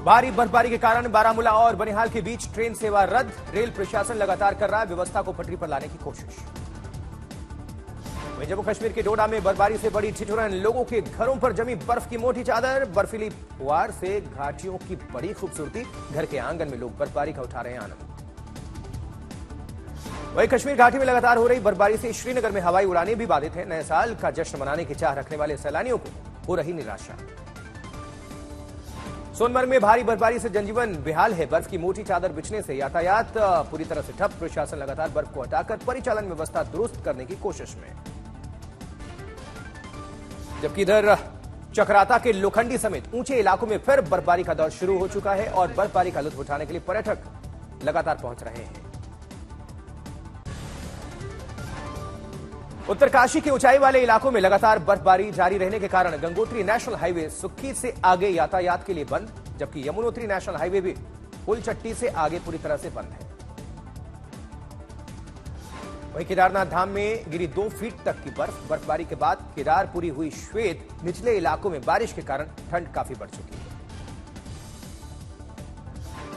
भारी बर्फबारी के कारण बारामूला और बनिहाल के बीच ट्रेन सेवा रद्द। रेल प्रशासन लगातार कर रहा है व्यवस्था को पटरी पर लाने की कोशिश। वहीं जम्मू कश्मीर के डोडा में बर्फबारी से बड़ी ठिठुरन, लोगों के घरों पर जमी बर्फ की मोटी चादर। बर्फीली फुहार से घाटियों की बड़ी खूबसूरती, घर के आंगन में लोग बर्फबारी का उठा रहे हैं आनंद। वहीं कश्मीर घाटी में लगातार हो रही बर्फबारी से श्रीनगर में हवाई उड़ानें भी बाधित हैं। नए साल का जश्न मनाने की चाह रखने वाले सैलानियों को हो रही निराशा। सोनमर्ग में भारी बर्फबारी से जनजीवन बेहाल है। बर्फ की मोटी चादर बिछने से यातायात पूरी तरह से ठप। प्रशासन लगातार बर्फ को हटाकर परिचालन व्यवस्था दुरुस्त करने की कोशिश में। जबकि इधर चक्राता के लोखंडी समेत ऊंचे इलाकों में फिर बर्फबारी का दौर शुरू हो चुका है और बर्फबारी का लुत्फ उठाने के लिए पर्यटक लगातार पहुंच रहे हैं। उत्तरकाशी के ऊंचाई वाले इलाकों में लगातार बर्फबारी जारी रहने के कारण गंगोत्री नेशनल हाईवे सुक्खी से आगे यातायात के लिए बंद, जबकि यमुनोत्री नेशनल हाईवे भी फुलचट्टी से आगे पूरी तरह से बंद है। वहीं केदारनाथ धाम में गिरी 2 फीट तक की बर्फबारी के बाद केदारपुरी हुई श्वेत। निचले इलाकों में बारिश के कारण ठंड काफी बढ़ चुकी है।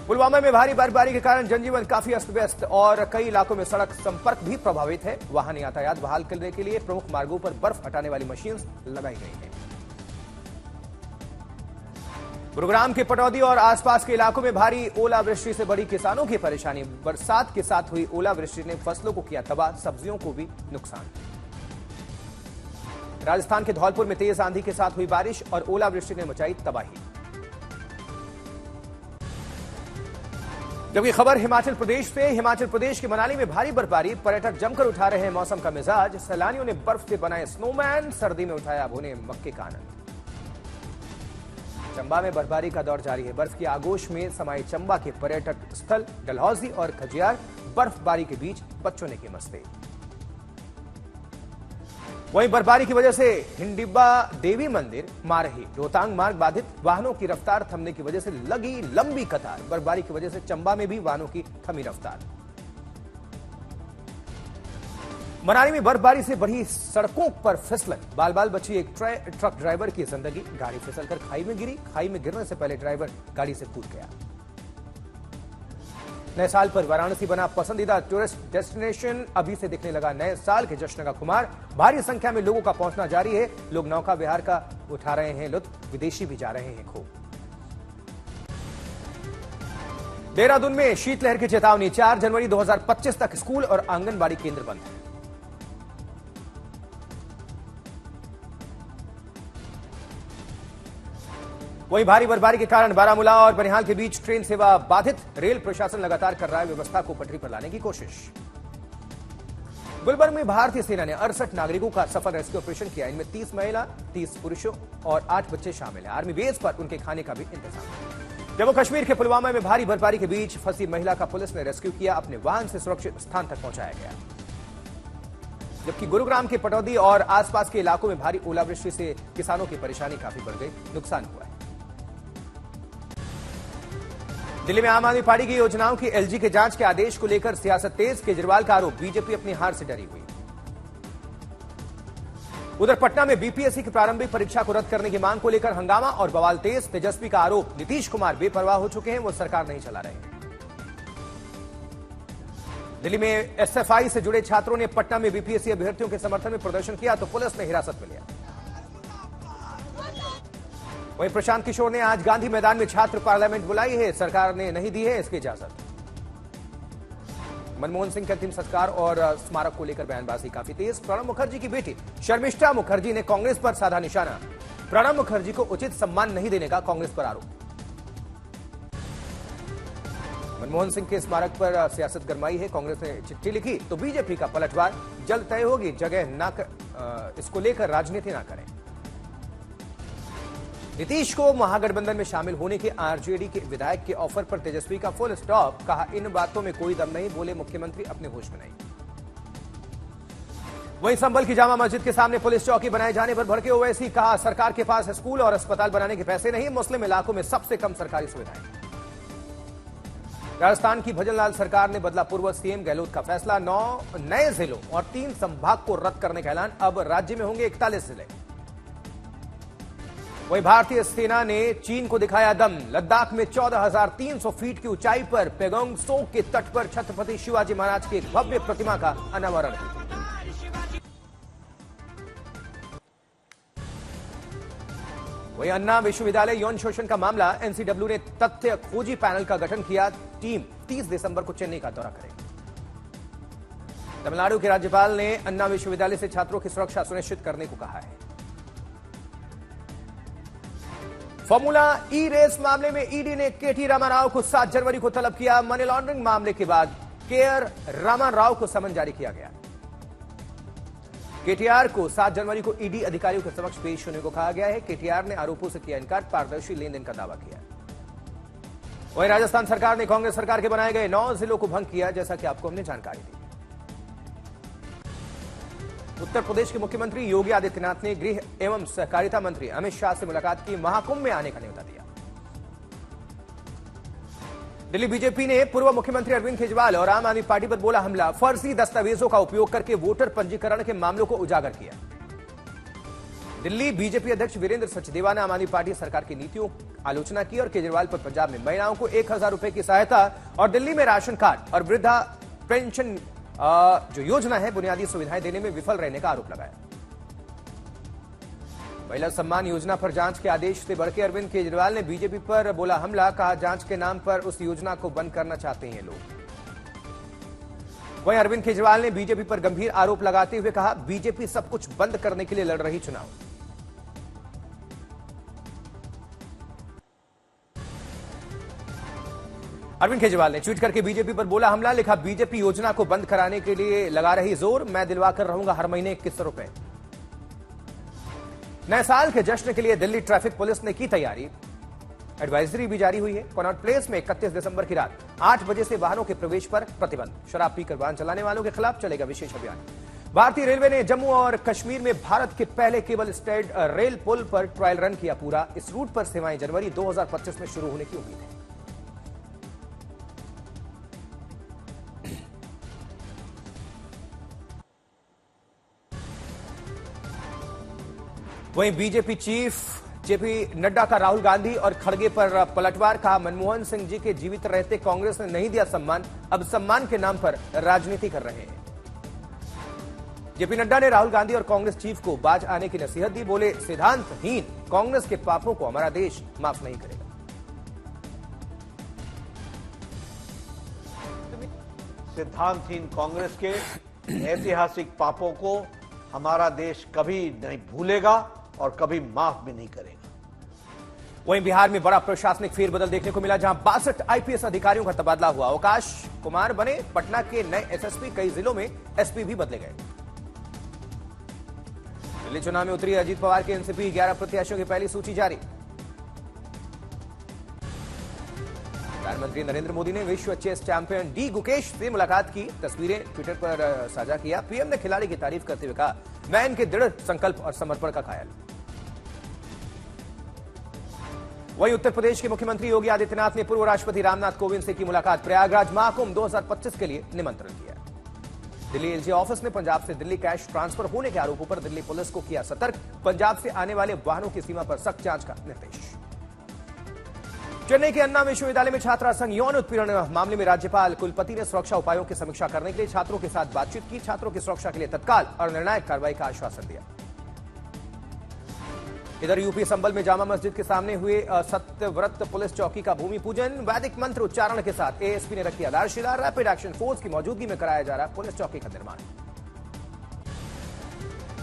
पुलवामा में भारी बर्फबारी के कारण जनजीवन काफी अस्त व्यस्त और कई इलाकों में सड़क संपर्क भी प्रभावित है। वाहन यातायात बहाल करने के लिए प्रमुख मार्गों पर बर्फ हटाने वाली मशीन लगाई गई है। गुरुग्राम के पटौदी और आसपास के इलाकों में भारी ओलावृष्टि से बड़ी किसानों की परेशानी। बरसात के साथ हुई ओलावृष्टि ने फसलों को किया तबाह, सब्जियों को भी नुकसान। राजस्थान के धौलपुर में तेज आंधी के साथ हुई बारिश और ओलावृष्टि ने मचाई तबाही। जबकि खबर हिमाचल प्रदेश से। हिमाचल प्रदेश के मनाली में भारी बर्फबारी, पर्यटक जमकर उठा रहे हैं मौसम का मिजाज। सैलानियों ने बर्फ से बनाए स्नोमैन, सर्दी में उठाया भुने मक्के का आनंद। चंबा में बर्फबारी का दौर जारी है। बर्फ की आगोश में समाये चंबा के पर्यटक स्थल डलहौजी और खजियार। बर्फबारी के बीच बच्चों ने की मस्ती। वहीं बर्फबारी की वजह से हिंडिब्बा देवी मंदिर मारही रोहतांग मार्ग बाधित। वाहनों की रफ्तार थमने की वजह से लगी लंबी कतार। बर्फबारी की वजह से चंबा में भी वाहनों की थमी रफ्तार। मनाली में बर्फबारी से बढ़ी सड़कों पर फिसलन। बाल बाल बची एक ट्रक ड्राइवर की जिंदगी। गाड़ी फिसलकर खाई में गिरी। खाई में गिरने से पहले ड्राइवर गाड़ी से कूद गया। नए साल पर वाराणसी बना पसंदीदा टूरिस्ट डेस्टिनेशन। अभी से दिखने लगा नए साल के जश्न का खुमार। भारी संख्या में लोगों का पहुंचना जारी है। लोग नौका विहार का उठा रहे हैं लुत्फ। विदेशी भी जा रहे हैं खूब। देहरादून में शीतलहर की चेतावनी। 4 जनवरी 2025 तक स्कूल और आंगनबाड़ी केंद्र बंद है। वहीं भारी बर्फबारी के कारण बारामूला और बनिहाल के बीच ट्रेन सेवा बाधित। रेल प्रशासन लगातार कर रहा है व्यवस्था को पटरी पर लाने की कोशिश। गुलबर्ग में भारतीय सेना ने 68 नागरिकों का सफल रेस्क्यू ऑपरेशन किया। इनमें 30 महिला, 30 पुरुषों और 8 बच्चे शामिल हैं। आर्मी बेस पर उनके खाने का भी इंतजाम। जम्मू कश्मीर के पुलवामा में भारी बर्फबारी के बीच फंसी महिला का पुलिस ने रेस्क्यू किया। अपने वाहन से सुरक्षित स्थान तक पहुंचाया गया। जबकि गुरुग्राम के पटौदी और आसपास के इलाकों में भारी ओलावृष्टि से किसानों की परेशानी काफी बढ़ गई, नुकसान हुआ है। दिल्ली में आम आदमी पार्टी की योजनाओं की एलजी के जांच के आदेश को लेकर सियासत तेज। केजरीवाल का आरोप, बीजेपी अपनी हार से डरी हुई। उधर पटना में बीपीएससी की प्रारंभिक परीक्षा को रद्द करने की मांग को लेकर हंगामा और बवाल तेज। तेजस्वी का आरोप, नीतीश कुमार बेपरवाह हो चुके हैं, वो सरकार नहीं चला रहे हैं। दिल्ली में एसएफआई से जुड़े छात्रों ने पटना में बीपीएससी अभ्यर्थियों के समर्थन में प्रदर्शन किया तो पुलिस ने हिरासत में लिया। वहीं प्रशांत किशोर ने आज गांधी मैदान में छात्र पार्लियामेंट बुलाई है, सरकार ने नहीं दी है इसकी इजाजत। मनमोहन सिंह के अंतिम संस्कार और स्मारक को लेकर बयानबाजी काफी तेज। प्रणब मुखर्जी की बेटी शर्मिष्ठा मुखर्जी ने कांग्रेस पर साधा निशाना। प्रणब मुखर्जी को उचित सम्मान नहीं देने का कांग्रेस पर आरोप। मनमोहन सिंह के स्मारक पर सियासत गरमाई है। कांग्रेस ने चिट्ठी लिखी तो बीजेपी का पलटवार। जल्द तय होगी जगह ना इसको लेकर राजनीति ना करें। नीतीश को महागठबंधन में शामिल होने के आरजेडी के विधायक के ऑफर पर तेजस्वी का फुल स्टॉप। कहा, इन बातों में कोई दम नहीं। बोले मुख्यमंत्री अपने होश में नहीं। वहीं संभल की जामा मस्जिद के सामने पुलिस चौकी बनाए जाने पर भड़के ओवैसी। कहा, सरकार के पास स्कूल और अस्पताल बनाने के पैसे नहीं। मुस्लिम इलाकों में सबसे कम सरकारी सुविधाएं। राजस्थान की भजनलाल सरकार ने बदला पूर्व सीएम गहलोत का फैसला। 9 नए जिलों और 3 संभाग को रद्द करने का ऐलान। अब राज्य में होंगे 41 जिले। वहीं भारतीय सेना ने चीन को दिखाया दम। लद्दाख में 14,300 फीट की ऊंचाई पर पेगोंग त्सो के तट पर छत्रपति शिवाजी महाराज की एक भव्य प्रतिमा का अनावरण। वहीं अन्ना विश्वविद्यालय यौन शोषण का मामला, एनसीडब्ल्यू ने तथ्य खोजी पैनल का गठन किया। टीम 30 दिसंबर को चेन्नई का दौरा करेगी। तमिलनाडु के राज्यपाल ने अन्ना विश्वविद्यालय से छात्रों की सुरक्षा सुनिश्चित करने को कहा है। फॉर्मूला ई रेस मामले में ईडी ने केटी रामाराव को 7 जनवरी को तलब किया। मनी लॉन्ड्रिंग मामले के बाद केआर रामाराव को समन जारी किया गया। केटीआर को 7 जनवरी को ईडी अधिकारियों के समक्ष पेश होने को कहा गया है। केटीआर ने आरोपों से किया इनकार, पारदर्शी लेन देन का दावा किया। वहीं राजस्थान सरकार ने कांग्रेस सरकार के बनाए गए 9 जिलों को भंग किया, जैसा कि आपको हमने जानकारी दी। उत्तर प्रदेश के मुख्यमंत्री योगी आदित्यनाथ ने गृह एवं सहकारिता मंत्री अमित शाह से मुलाकात की। महाकुंभ में आने का न्योता दिया। दिल्ली बीजेपी ने पूर्व मुख्यमंत्री अरविंद केजरीवाल और आम आदमी पार्टी पर बोला हमला। फर्जी दस्तावेजों का उपयोग करके वोटर पंजीकरण के मामलों को उजागर किया। दिल्ली बीजेपी अध्यक्ष वीरेंद्र सचदेवा ने आम आदमी पार्टी सरकार की नीतियों आलोचना की और केजरीवाल पर पंजाब में महिलाओं को 1,000 रुपए की सहायता और दिल्ली में राशन कार्ड और वृद्धा पेंशन जो योजना है बुनियादी सुविधाएं देने में विफल रहने का आरोप लगाया। महिला सम्मान योजना पर जांच के आदेश से बढ़के अरविंद केजरीवाल ने बीजेपी पर बोला हमला। कहा जांच के नाम पर उस योजना को बंद करना चाहते हैं लोग। वहीं अरविंद केजरीवाल ने बीजेपी पर गंभीर आरोप लगाते हुए कहा बीजेपी सब कुछ बंद करने के लिए लड़ रही चुनाव। अरविंद केजरीवाल ने ट्वीट करके बीजेपी पर बोला हमला। लिखा बीजेपी योजना को बंद कराने के लिए लगा रही जोर, मैं दिलवाकर रहूंगा हर महीने 2100 रुपए। नए साल के जश्न के लिए दिल्ली ट्रैफिक पुलिस ने की तैयारी। एडवाइजरी भी जारी हुई है। कनॉट प्लेस में 31 दिसंबर की रात 8 बजे से वाहनों के प्रवेश पर प्रतिबंध। शराब पीकर वाहन चलाने वालों के खिलाफ चलेगा विशेष अभियान। भारतीय रेलवे ने जम्मू और कश्मीर में भारत के पहले केबल स्टेड रेल पुल पर ट्रायल रन किया पूरा। इस रूट पर सेवाएं जनवरी 2025 में शुरू होने की उम्मीद है। वहीं बीजेपी चीफ जेपी नड्डा का राहुल गांधी और खड़गे पर पलटवार। कहा मनमोहन सिंह जी के जीवित रहते कांग्रेस ने नहीं दिया सम्मान, अब सम्मान के नाम पर राजनीति कर रहे हैं। जेपी नड्डा ने राहुल गांधी और कांग्रेस चीफ को बाज आने की नसीहत दी। बोले सिद्धांतहीन कांग्रेस के पापों को हमारा देश माफ नहीं करेगा। सिद्धांतहीन कांग्रेस के ऐतिहासिक पापों को हमारा देश कभी नहीं भूलेगा और कभी माफ भी नहीं करेगा। वहीं बिहार में बड़ा प्रशासनिक फेरबदल देखने को मिला, जहां 62 आईपीएस अधिकारियों का तबादला हुआ। अवकाश कुमार बने पटना के नए एसएसपी। कई जिलों में एसपी भी बदले गए। दिल्ली चुनाव में उतरी अजीत पवार के एनसीपी। 11 प्रत्याशियों की पहली सूची जारी। प्रधानमंत्री नरेंद्र मोदी ने विश्व चेस चैंपियन डी गुकेश से मुलाकात की। तस्वीरें ट्विटर पर साझा किया। पीएम ने खिलाड़ी की तारीफ करते हुए कहा मैं इनके दृढ़ संकल्प और समर्पण का कायल। वहीं उत्तर प्रदेश के मुख्यमंत्री योगी आदित्यनाथ ने पूर्व राष्ट्रपति रामनाथ कोविंद से की मुलाकात। प्रयागराज महाकुंभ 2025 के लिए निमंत्रण किया। दिल्ली एलजी ऑफिस ने पंजाब से दिल्ली कैश ट्रांसफर होने के आरोपों पर दिल्ली पुलिस को किया सतर्क। पंजाब से आने वाले वाहनों की सीमा पर सख्त जांच का निर्देश। चेन्नई के अन्ना विश्वविद्यालय में छात्रा संघ यौन उत्पीड़न मामले में राज्यपाल कुलपति ने सुरक्षा उपायों की समीक्षा करने के लिए छात्रों के साथ बातचीत की। छात्रों की सुरक्षा के लिए तत्काल और निर्णायक कार्रवाई का आश्वासन दिया। इधर यूपी संबल में जामा मस्जिद के सामने हुए सत्यव्रत पुलिस चौकी का भूमि पूजन। वैदिक मंत्र उच्चारण के साथ एएसपी ने रखी आधारशिला। रैपिड एक्शन फोर्स की मौजूदगी में कराया जा रहा पुलिस चौकी का निर्माण।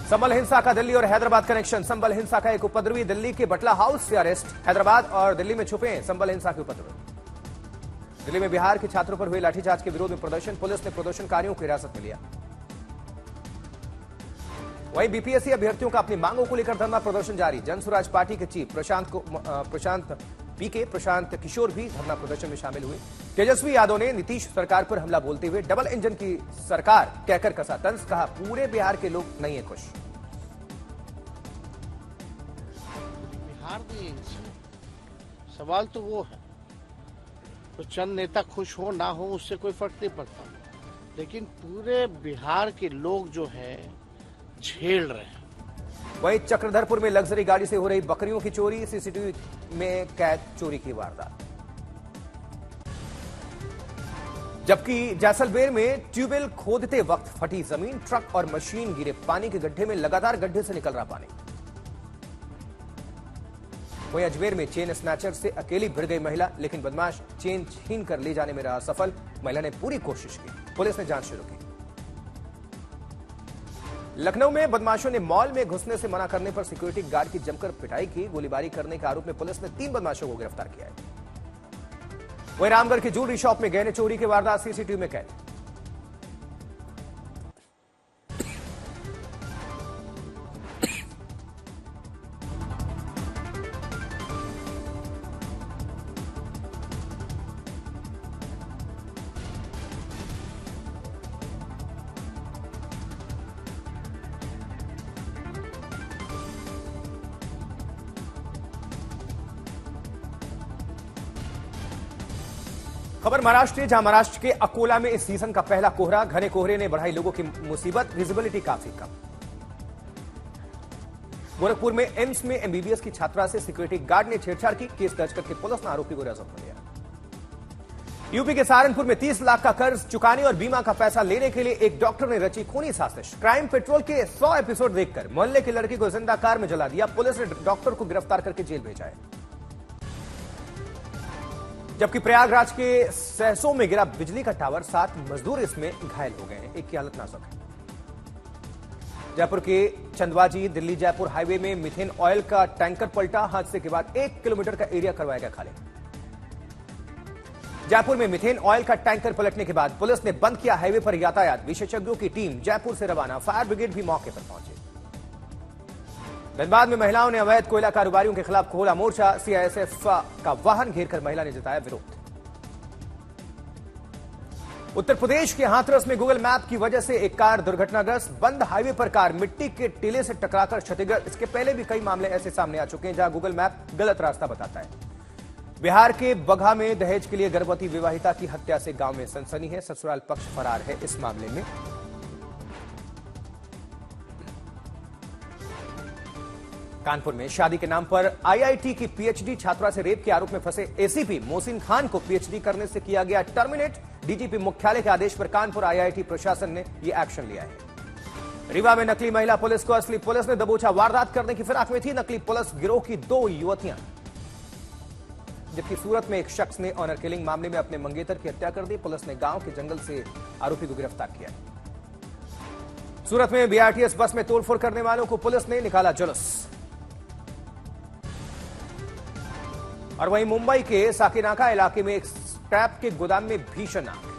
संबल हिंसा का दिल्ली और हैदराबाद कनेक्शन। संबल हिंसा का एक उपद्रवी दिल्ली के बटला हाउस से अरेस्ट। हैदराबाद और दिल्ली में छुपे हैं संबल हिंसा के उपद्रवी। दिल्ली में बिहार के छात्रों पर हुए लाठीचार्ज के विरोध में प्रदर्शन। पुलिस ने प्रदर्शनकारियों को हिरासत में लिया। वहीं बीपीएससी अभ्यर्थियों का अपनी मांगों को लेकर धरना प्रदर्शन जारी। जनसुराज पार्टी के चीफ प्रशांत किशोर भी धरना प्रदर्शन में शामिल हुए। तेजस्वी यादव ने नीतीश सरकार पर हमला बोलते हुए डबल इंजन की सरकार कहकर कसा तंज। कहा पूरे बिहार के लोग नहीं है खुश। बिहार नहीं सवाल तो वो है तो चंद नेता खुश हो ना हो उससे कोई फर्क नहीं पड़ता, लेकिन पूरे बिहार के लोग जो है झेल रहे हैं। वहीं चक्रधरपुर में लग्जरी गाड़ी से हो रही बकरियों की चोरी, सीसीटीवी में कैद चोरी की वारदात। जबकि जैसलमेर में ट्यूबवेल खोदते वक्त फटी जमीन, ट्रक और मशीन गिरे पानी के गड्ढे में, लगातार गड्ढे से निकल रहा पानी। वहीं अजमेर में चेन स्नैचर से अकेली भिड़ गई महिला, लेकिन बदमाश चेन छीन कर ले जाने में रहा सफल। महिला ने पूरी कोशिश की, पुलिस ने जांच शुरू की। लखनऊ में बदमाशों ने मॉल में घुसने से मना करने पर सिक्योरिटी गार्ड की जमकर पिटाई की। गोलीबारी करने के आरोप में पुलिस ने 3 बदमाशों को गिरफ्तार किया है। वहीं रामगढ़ की ज्वेलरी शॉप में गहने चोरी की वारदात सीसीटीवी में कैद। खबर महाराष्ट्र, जहां महाराष्ट्र के अकोला में इस सीजन का पहला कोहरा। घने कोहरे ने बढ़ाई लोगों की मुसीबत, विजिबिलिटी काफी कम। गोरखपुर में एम्स में एमबीबीएस की छात्रा से सिक्योरिटी गार्ड ने छेड़छाड़ की। केस दर्ज करके पुलिस ने आरोपी को हिरासत में लिया। यूपी के सहारनपुर में 30 लाख का कर्ज चुकाने और बीमा का पैसा लेने के लिए एक डॉक्टर ने रची खूनी साजिश। क्राइम पेट्रोल के 100 एपिसोड देखकर मोहल्ले की लड़की को जिंदा कार में जला दिया। पुलिस ने डॉक्टर को गिरफ्तार करके जेल भेजा है। जबकि प्रयागराज के सहसों में गिरा बिजली का टावर, 7 मजदूर इसमें घायल हो गए हैं। एक की हालत नाजुक है। जयपुर के चंदवाजी दिल्ली जयपुर हाईवे में मीथेन ऑयल का टैंकर पलटा। हादसे के बाद 1 किलोमीटर का एरिया करवाया गया खाली। जयपुर में मीथेन ऑयल का टैंकर पलटने के बाद पुलिस ने बंद किया हाईवे पर यातायात। विशेषज्ञों की टीम जयपुर से रवाना, फायर ब्रिगेड भी मौके पर पहुंची। धनबाद में महिलाओं ने अवैध कोयला कारोबारियों के खिलाफ खोला मोर्चा। सीआईएसएफ का वाहन घेरकर महिला ने जताया विरोध। उत्तर प्रदेश के हाथरस में गूगल मैप की वजह से एक कार दुर्घटनाग्रस्त। बंद हाईवे पर कार मिट्टी के टीले से टकराकर क्षतिग्रस्त। इसके पहले भी कई मामले ऐसे सामने आ चुके हैं जहां गूगल मैप गलत रास्ता बताता है। बिहार के बगहा में दहेज के लिए गर्भवती विवाहिता की हत्या से गांव में सनसनी है। ससुराल पक्ष फरार है इस मामले में। कानपुर में शादी के नाम पर आईआईटी की पीएचडी छात्रा से रेप के आरोप में फंसे एसीपी मोहसिन खान को पीएचडी करने से किया गया टर्मिनेट। डीजीपी मुख्यालय के आदेश पर कानपुर आईआईटी प्रशासन ने यह एक्शन लिया है। रीवा में नकली महिला पुलिस को असली पुलिस ने दबोचा। वारदात करने की फिराक में थी नकली पुलिस गिरोह की 2 युवतियां। जबकि सूरत में एक शख्स ने ऑनर किलिंग मामले में अपने मंगेतर की हत्या कर दी। पुलिस ने गांव के जंगल से आरोपी को गिरफ्तार किया। सूरत में बीआरटीएस बस में तोड़फोड़ करने वालों को पुलिस ने निकाला जुलूस। और वहीं मुंबई के साकीनाका इलाके में एक स्क्रैप के गोदाम में भीषण आग।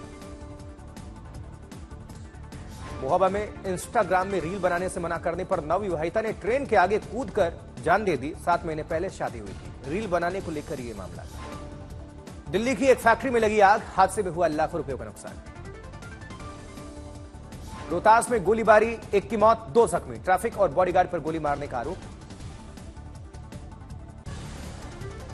मोहब्बा में इंस्टाग्राम में रील बनाने से मना करने पर नवविवाहिता ने ट्रेन के आगे कूदकर जान दे दी। 7 महीने पहले शादी हुई थी। रील बनाने को लेकर यह मामला। दिल्ली की एक फैक्ट्री में लगी आग। हादसे में हुआ लाखों रुपयों का नुकसान। रोहतास में गोलीबारी, एक की मौत, 2 जख्मी। ट्रैफिक और बॉडीगार्ड पर गोली मारने का आरोप।